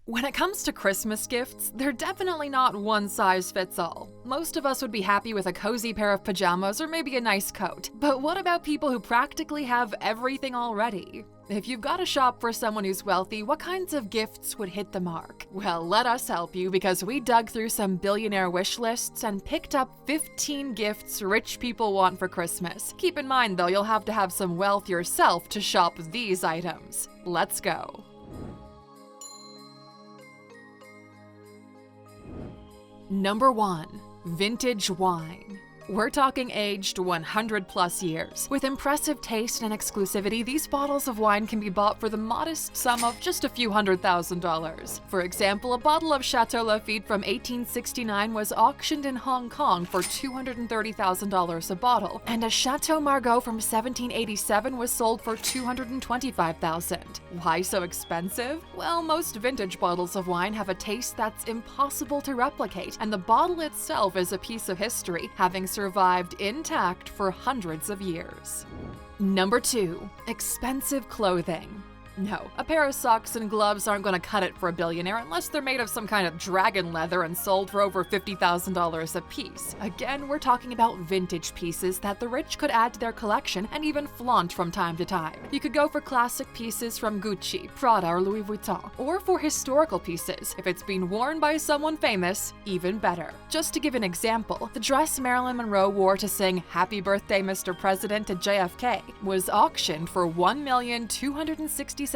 When it comes to Christmas gifts, they're definitely not one size fits all. Most of us would be happy with a cozy pair of pajamas or maybe a nice coat. But what about people who practically have everything already? If you've got to shop for someone who's wealthy, what kinds of gifts would hit the mark? Well, let us help you because we dug through some billionaire wish lists and picked up 15 gifts rich people want for Christmas. Keep in mind though, you'll have to have some wealth yourself to shop these items. Let's go. Number 1. Vintage wine. We're talking aged 100 plus years. With impressive taste and exclusivity, these bottles of wine can be bought for the modest sum of just a few $100,000. For example, a bottle of Chateau Lafite from 1869 was auctioned in Hong Kong for $230,000 a bottle, and a Chateau Margaux from 1787 was sold for $225,000. Why so expensive? Well, most vintage bottles of wine have a taste that's impossible to replicate, and the bottle itself is a piece of history, having survived intact for hundreds of years. Number 2. Expensive clothing. No, a pair of socks and gloves aren't going to cut it for a billionaire unless they're made of some kind of dragon leather and sold for over $50,000 a piece. Again, we're talking about vintage pieces that the rich could add to their collection and even flaunt from time to time. You could go for classic pieces from Gucci, Prada, or Louis Vuitton, or for historical pieces. If it's been worn by someone famous, even better. Just to give an example, the dress Marilyn Monroe wore to sing "Happy Birthday, Mr. President" to JFK was auctioned for $1,267,500.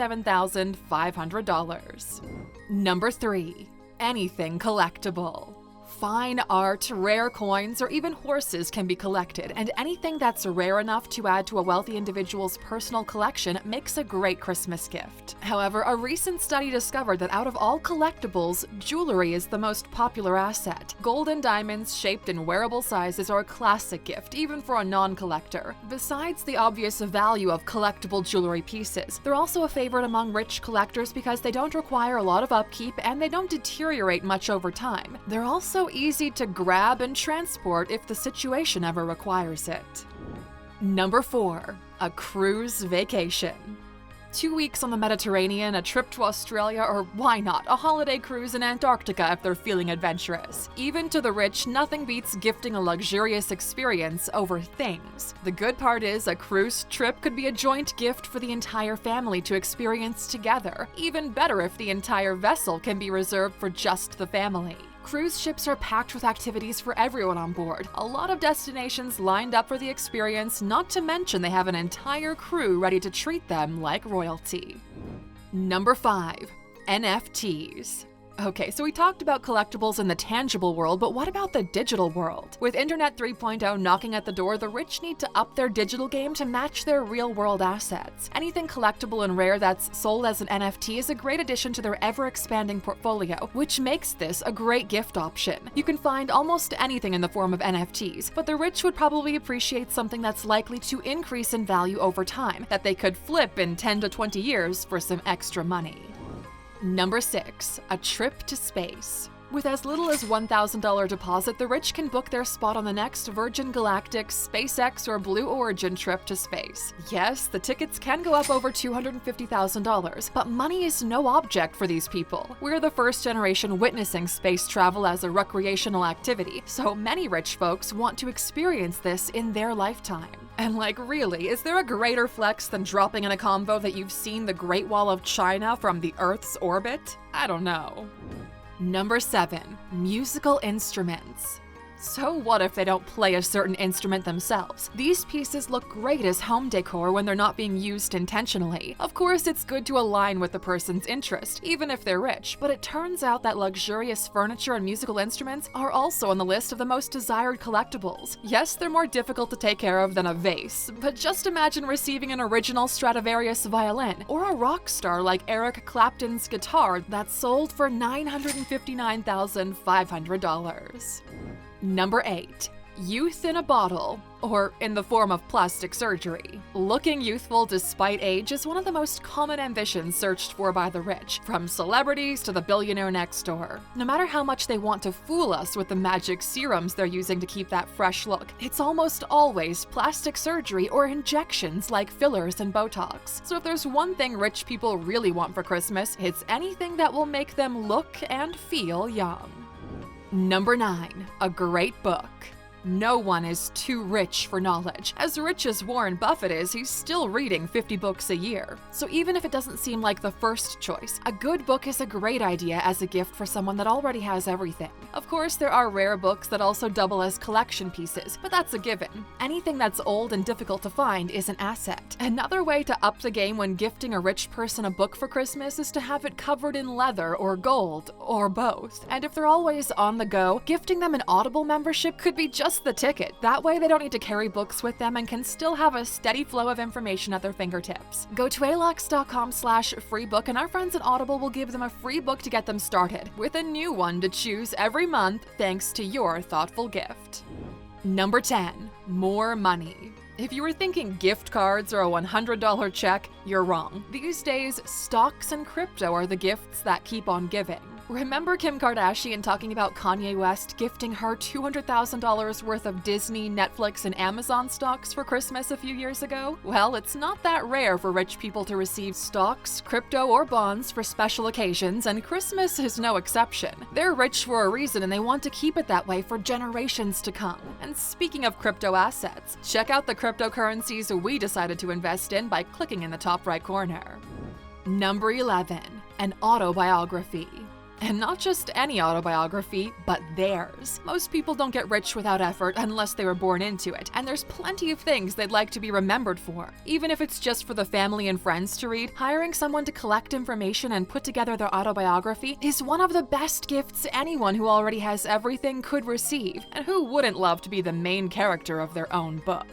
Number 3. Anything collectible. Fine art, rare coins, or even horses can be collected, and anything that's rare enough to add to a wealthy individual's personal collection makes a great Christmas gift. However, a recent study discovered that out of all collectibles, jewelry is the most popular asset. Gold and diamonds shaped in wearable sizes are a classic gift, even for a non-collector. Besides the obvious value of collectible jewelry pieces, they're also a favorite among rich collectors because they don't require a lot of upkeep and they don't deteriorate much over time. They're also easy to grab and transport if the situation ever requires it. Number 4. A cruise vacation. 2 weeks on the Mediterranean, a trip to Australia, or why not, a holiday cruise in Antarctica if they're feeling adventurous. Even to the rich, nothing beats gifting a luxurious experience over things. The good part is a cruise trip could be a joint gift for the entire family to experience together. Even better if the entire vessel can be reserved for just the family. Cruise ships are packed with activities for everyone on board. A lot of destinations lined up for the experience, not to mention they have an entire crew ready to treat them like royalty. Number 5. NFTs. Okay, so we talked about collectibles in the tangible world, but what about the digital world? With Internet 3.0 knocking at the door, the rich need to up their digital game to match their real-world assets. Anything collectible and rare that's sold as an NFT is a great addition to their ever-expanding portfolio, which makes this a great gift option. You can find almost anything in the form of NFTs, but the rich would probably appreciate something that's likely to increase in value over time, that they could flip in 10 to 20 years for some extra money. Number 6. A trip to space. With as little as $1,000 deposit, the rich can book their spot on the next Virgin Galactic, SpaceX, or Blue Origin trip to space. Yes, the tickets can go up over $250,000, but money is no object for these people. We're the first generation witnessing space travel as a recreational activity, so many rich folks want to experience this in their lifetime. And really, is there a greater flex than dropping in a convo that you've seen the Great Wall of China from the Earth's orbit? I don't know. Number 7. Musical instruments. So what if they don't play a certain instrument themselves? These pieces look great as home decor when they're not being used intentionally. Of course, it's good to align with the person's interest, even if they're rich, but it turns out that luxurious furniture and musical instruments are also on the list of the most desired collectibles. Yes, they're more difficult to take care of than a vase, but just imagine receiving an original Stradivarius violin, or a rock star like Eric Clapton's guitar that's sold for $959,500. Number 8. Youth in a bottle, or in the form of plastic surgery. Looking youthful despite age is one of the most common ambitions searched for by the rich, from celebrities to the billionaire next door. No matter how much they want to fool us with the magic serums they're using to keep that fresh look, it's almost always plastic surgery or injections like fillers and Botox. So if there's one thing rich people really want for Christmas, it's anything that will make them look and feel young. Number 9. A great book. No one is too rich for knowledge. As rich as Warren Buffett is, he's still reading 50 books a year. So even if it doesn't seem like the first choice, a good book is a great idea as a gift for someone that already has everything. Of course, there are rare books that also double as collection pieces, but that's a given. Anything that's old and difficult to find is an asset. Another way to up the game when gifting a rich person a book for Christmas is to have it covered in leather or gold, or both. And if they're always on the go, gifting them an Audible membership could be just the ticket. That way they don't need to carry books with them and can still have a steady flow of information at their fingertips. Go to alox.com/freebook and our friends at Audible will give them a free book to get them started, with a new one to choose every month thanks to your thoughtful gift. Number 10. More money. If you were thinking gift cards or a $100 check, you're wrong. These days, stocks and crypto are the gifts that keep on giving. Remember Kim Kardashian talking about Kanye West gifting her $200,000 worth of Disney, Netflix, and Amazon stocks for Christmas a few years ago? Well, it's not that rare for rich people to receive stocks, crypto, or bonds for special occasions, and Christmas is no exception. They're rich for a reason and they want to keep it that way for generations to come. And speaking of crypto assets, check out the cryptocurrencies we decided to invest in by clicking in the top right corner. Number 11. An autobiography. And not just any autobiography, but theirs. Most people don't get rich without effort unless they were born into it, and there's plenty of things they'd like to be remembered for. Even if it's just for the family and friends to read, hiring someone to collect information and put together their autobiography is one of the best gifts anyone who already has everything could receive, and who wouldn't love to be the main character of their own book?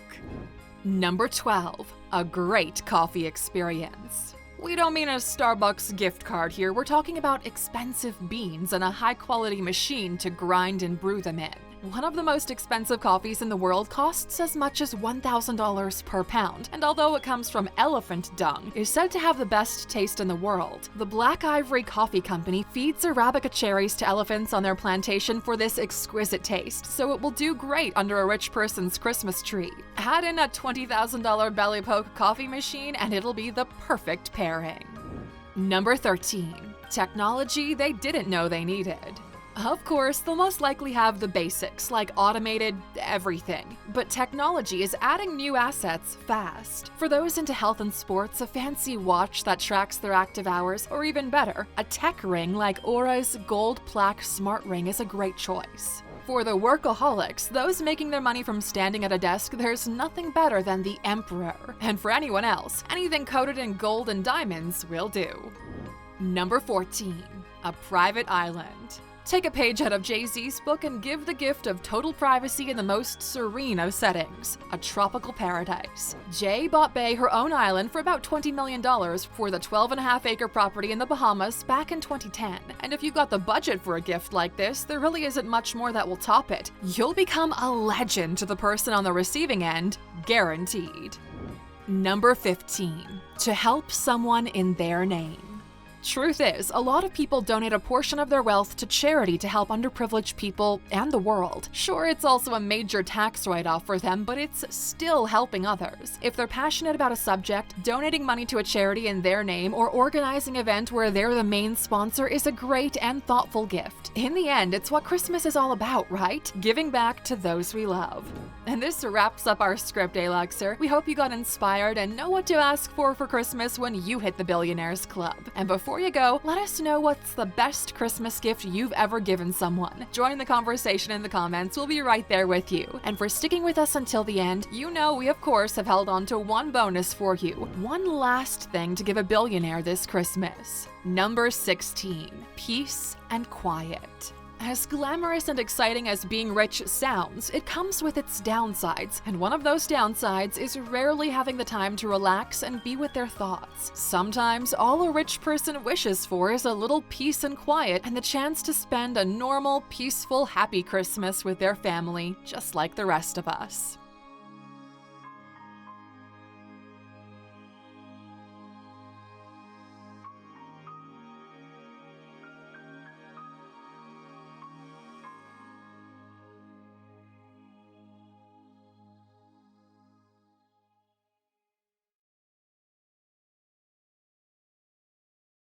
Number 12. A great coffee experience. We don't mean a Starbucks gift card here, we're talking about expensive beans and a high-quality machine to grind and brew them in. One of the most expensive coffees in the world costs as much as $1,000 per pound, and although it comes from elephant dung, is said to have the best taste in the world. The Black Ivory Coffee Company feeds Arabica cherries to elephants on their plantation for this exquisite taste, so it will do great under a rich person's Christmas tree. Add in a $20,000 belly poke coffee machine and it'll be the perfect pairing. Number 13. Technology they didn't know they needed. Of course, they'll most likely have the basics, like automated everything. But technology is adding new assets fast. For those into health and sports, a fancy watch that tracks their active hours, or even better, a tech ring like Aura's Gold Plaque Smart Ring is a great choice. For the workaholics, those making their money from standing at a desk, there's nothing better than the Emperor. And for anyone else, anything coated in gold and diamonds will do. Number 14. A private island. Take a page out of Jay-Z's book and give the gift of total privacy in the most serene of settings, a tropical paradise. Jay bought Bey her own island for about $20 million for the 12.5-acre property in the Bahamas back in 2010. And if you got the budget for a gift like this, there really isn't much more that will top it. You'll become a legend to the person on the receiving end, guaranteed. Number 15. To help someone in their name. Truth is, a lot of people donate a portion of their wealth to charity to help underprivileged people and the world. Sure, it's also a major tax write-off for them, but it's still helping others. If they're passionate about a subject, donating money to a charity in their name or organizing an event where they're the main sponsor is a great and thoughtful gift. In the end, it's what Christmas is all about, right? Giving back to those we love. And this wraps up our script, Aluxer. We hope you got inspired and know what to ask for Christmas when you hit the Billionaires Club. And before you go, let us know what's the best Christmas gift you've ever given someone. Join the conversation in the comments, we'll be right there with you. And for sticking with us until the end, you know we of course have held on to one bonus for you. One last thing to give a billionaire this Christmas. Number 16. Peace and quiet. As glamorous and exciting as being rich sounds, it comes with its downsides, and one of those downsides is rarely having the time to relax and be with their thoughts. Sometimes all a rich person wishes for is a little peace and quiet and the chance to spend a normal, peaceful, happy Christmas with their family, just like the rest of us.